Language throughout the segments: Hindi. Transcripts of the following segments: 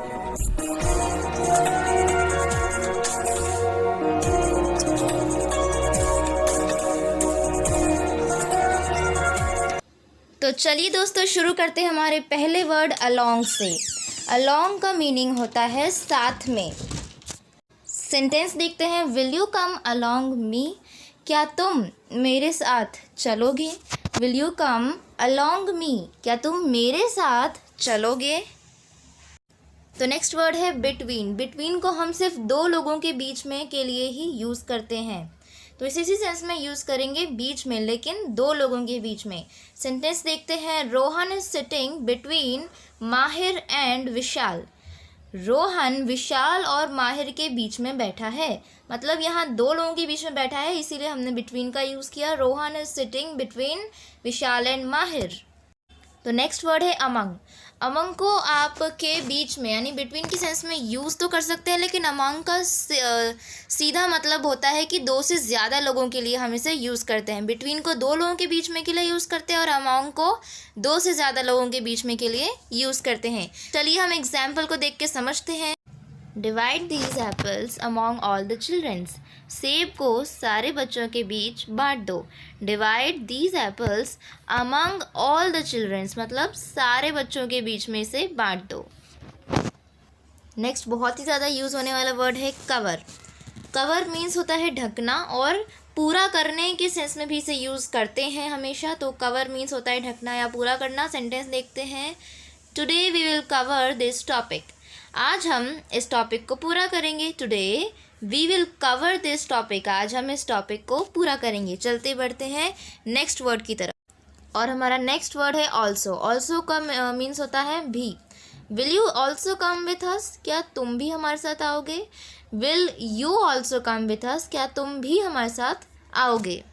तो चलिए दोस्तों शुरू करते हैं हमारे पहले वर्ड अलोंग से। अलोंग का मीनिंग होता है साथ में। सेंटेंस देखते हैं। विल यू कम अलोंग मी, क्या तुम मेरे साथ चलोगे। विल यू कम अलोंग मी, क्या तुम मेरे साथ चलोगे। तो नेक्स्ट वर्ड है बिटवीन। बिटवीन को हम सिर्फ दो लोगों के बीच में के लिए ही यूज़ करते हैं, तो इसी सेंस में यूज़ करेंगे बीच में, लेकिन दो लोगों के बीच में। सेंटेंस देखते हैं। रोहन इज सिटिंग बिटवीन माहिर एंड विशाल। रोहन विशाल और माहिर के बीच में बैठा है, मतलब यहाँ दो लोगों के बीच में बैठा है, इसीलिए हमने बिटवीन का यूज़ किया। Rohan is sitting between Vishal and माहिर। तो नेक्स्ट वर्ड है अमंग। अमंग को आप के बीच में यानी बिटवीन की सेंस में यूज़ तो कर सकते हैं, लेकिन अमंग का सीधा मतलब होता है कि दो से ज़्यादा लोगों के लिए हम इसे यूज़ करते हैं। बिटवीन को दो लोगों के बीच में के लिए यूज़ करते हैं और अमंग को दो से ज़्यादा लोगों के बीच में के लिए यूज़ करते हैं। चलिए हम एग्जाम्पल को देख के समझते हैं। Divide these apples among all the childrens. सेब को सारे बच्चों के बीच बांट दो। Divide these apples among all the childrens, मतलब सारे बच्चों के बीच में से बांट दो। नेक्स्ट बहुत ही ज़्यादा यूज़ होने वाला वर्ड है कवर। कवर मीन्स होता है ढकना, और पूरा करने के सेंस में भी इसे यूज़ करते हैं हमेशा। तो कवर मीन्स होता है ढकना या पूरा करना। सेंटेंस देखते हैं। Today we will cover this topic. आज हम इस टॉपिक को पूरा करेंगे। Today we will cover this topic, आज हम इस टॉपिक को पूरा करेंगे। चलते बढ़ते हैं नेक्स्ट वर्ड की तरफ, और हमारा नेक्स्ट वर्ड है ऑल्सो। ऑल्सो का मीन्स होता है भी। Will you also come with us, क्या तुम भी हमारे साथ आओगे। Will you also come with us, क्या तुम भी हमारे साथ आओगे।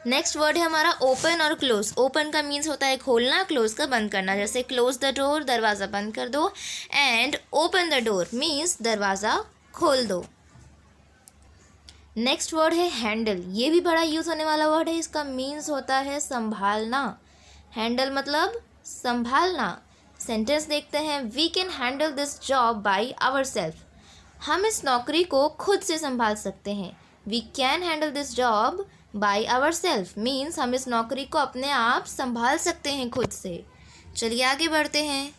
नेक्स्ट वर्ड है हमारा ओपन और क्लोज। ओपन का मीन्स होता है खोलना, क्लोज का बंद करना। जैसे क्लोज द डोर, दरवाज़ा बंद कर दो, and open the door means दरवाज़ा खोल दो। नेक्स्ट वर्ड है हैंडल। ये भी बड़ा यूज़ होने वाला वर्ड है। इसका मीन्स होता है संभालना। हैंडल मतलब संभालना। सेंटेंस देखते हैं। We can handle this job by our self. हम इस नौकरी को खुद से संभाल सकते हैं। We can handle this job by our self means हम इस नौकरी को अपने आप संभाल सकते हैं खुद से। चलिए आगे बढ़ते हैं।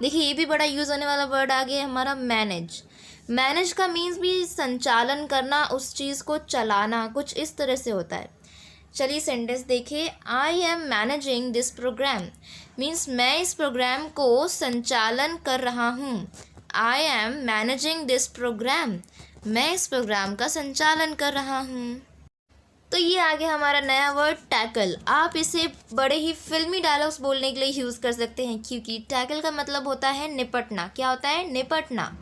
देखिए ये भी बड़ा यूज़ होने वाला वर्ड आ गया हमारा मैनेज। मैनेज का मीन्स भी संचालन करना, उस चीज़ को चलाना, कुछ इस तरह से होता है। चलिए सेंटेंस देखिए। I am managing this programme means मैं इस प्रोग्राम को संचालन कर रहा हूँ। I am managing this programme, मैं इस प्रोग्राम का संचालन कर रहा हूँ। तो ये आ गया हमारा नया वर्ड टैकल। आप इसे बड़े ही फिल्मी डायलॉग्स बोलने के लिए यूज़ कर सकते हैं, क्योंकि टैकल का मतलब होता है निपटना। क्या होता है? निपटना।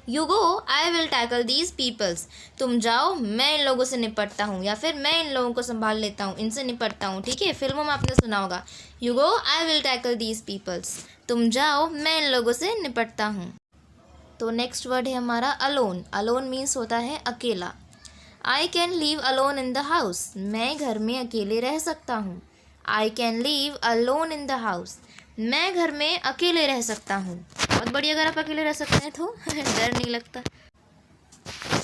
You go I will tackle these peoples, तुम जाओ मैं इन लोगों से निपटता हूँ, या फिर मैं इन लोगों को संभाल लेता हूँ, इनसे निपटता हूँ। ठीक है, फिल्मों में आपने सुना होगा you go I will tackle these peoples, तुम जाओ मैं इन लोगों से निपटता हूँ। तो नेक्स्ट वर्ड है हमारा अलोन। अलोन मीन्स होता है अकेला। I can leave alone in the house, मैं घर में अकेले रह सकता हूँ। I can leave alone in the house, मैं घर में अकेले रह सकता हूँ। बहुत बढ़िया, अगर आप अकेले रह सकते हैं तो डर नहीं लगता।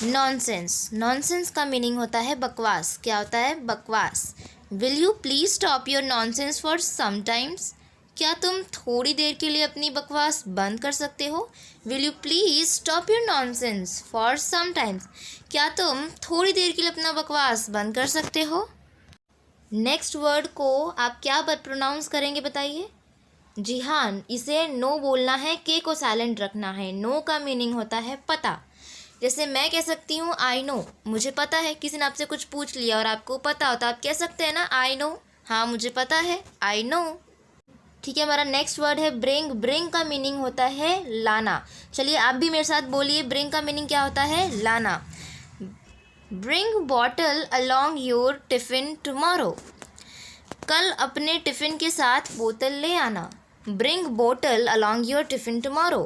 नॉनसेंस। नॉनसेंस का मीनिंग होता है बकवास। क्या होता है? बकवास। Will you please stop your nonsense for some times, क्या तुम थोड़ी देर के लिए अपनी बकवास बंद कर सकते हो। Will you please stop your nonsense for some times, क्या तुम थोड़ी देर के लिए अपना बकवास बंद कर सकते हो। नेक्स्ट वर्ड को आप क्या प्रोनाउंस करेंगे बताइए। जी हाँ, इसे नो बोलना है, के को साइलेंट रखना है। नो का मीनिंग होता है पता। जैसे मैं कह सकती हूँ आई नो, मुझे पता है। किसी ने आपसे कुछ पूछ लिया और आपको पता हो तो आप कह सकते हैं ना आई नो, हाँ मुझे पता है, आई नो। ठीक है, हमारा नेक्स्ट वर्ड है ब्रिंग। ब्रिंग का मीनिंग होता है लाना। चलिए आप भी मेरे साथ बोलिए, ब्रिंग का मीनिंग क्या होता है? लाना। Bring bottle along your tiffin tomorrow, कल अपने टिफ़िन के साथ बोतल ले आना। Bring bottle along your tiffin tomorrow,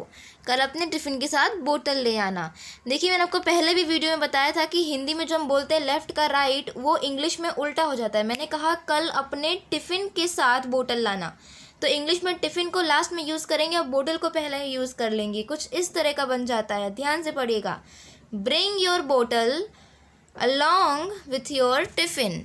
कल अपने टिफ़िन के साथ बोतल ले आना। देखिए मैंने आपको पहले भी वीडियो में बताया था कि हिंदी में जो हम बोलते हैं लेफ़्ट का राइट, वो इंग्लिश में उल्टा हो जाता है। मैंने कहा कल अपने टिफ़िन के साथ बोतल लाना, तो इंग्लिश में टिफ़िन को लास्ट में यूज़ करेंगे और बोतल को पहले ही यूज़ कर लेंगे। कुछ इस तरह का बन जाता है, ध्यान से पढ़िएगा। ब्रिंग योर बोतल along with your tiffin.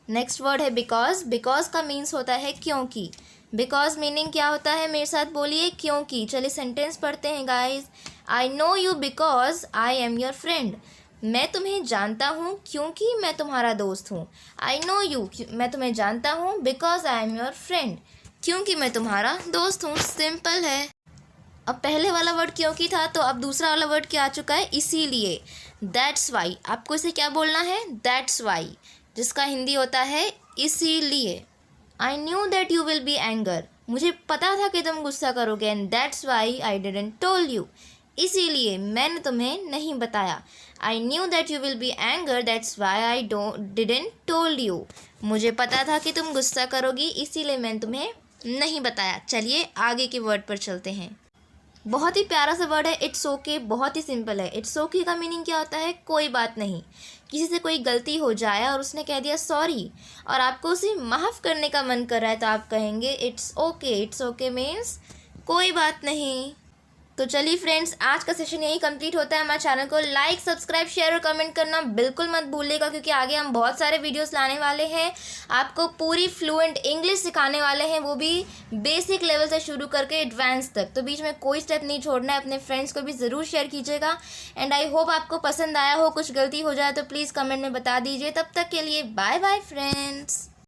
Next word है बिकॉज। बिकॉज का मीन्स होता है क्योंकि। बिकॉज मीनिंग क्या होता है, मेरे साथ बोलिए, क्योंकि। चलिए सेंटेंस पढ़ते हैं guys. I know you because I am your friend. मैं तुम्हें जानता हूँ क्योंकि मैं तुम्हारा दोस्त हूँ। आई नो यू, मैं तुम्हें जानता हूँ, because I am your friend, क्योंकि मैं तुम्हारा दोस्त हूँ। सिंपल है। अब पहले वाला वर्ड क्योंकि था, तो अब दूसरा वाला वर्ड क्या आ चुका है, इसीलिए। That's why. आपको इसे क्या बोलना है, दैट्स वाई, जिसका हिंदी होता है इसीलिए। I knew that you will be anger. मुझे पता था कि तुम गुस्सा करोगे। And that's why I didn't told you. इसीलिए मैंने तुम्हें नहीं बताया। I knew that you will be anger, that's why I didn't told you. मुझे पता था कि तुम गुस्सा करोगी, इसीलिए मैंने तुम्हें नहीं बताया। चलिए आगे के वर्ड पर चलते हैं। बहुत ही प्यारा सा वर्ड है इट्स ओके। बहुत ही सिंपल है। इट्स ओके का मीनिंग क्या होता है, कोई बात नहीं। किसी से कोई गलती हो जाए और उसने कह दिया सॉरी, और आपको उसे माफ़ करने का मन कर रहा है, तो आप कहेंगे it's okay. It's okay means कोई बात नहीं। तो चलिए फ्रेंड्स, आज का सेशन यही कंप्लीट होता है। हमारे चैनल को लाइक, सब्सक्राइब, शेयर और कमेंट करना बिल्कुल मत भूलिएगा, क्योंकि आगे हम बहुत सारे वीडियोस लाने वाले हैं। आपको पूरी फ्लुएंट इंग्लिश सिखाने वाले हैं, वो भी बेसिक लेवल से शुरू करके एडवांस तक। तो बीच में कोई स्टेप नहीं छोड़ना है। अपने फ्रेंड्स को भी ज़रूर शेयर कीजिएगा। एंड आई होप आपको पसंद आया हो। कुछ गलती हो जाए तो प्लीज़ कमेंट में बता दीजिए। तब तक के लिए बाय बाय फ्रेंड्स।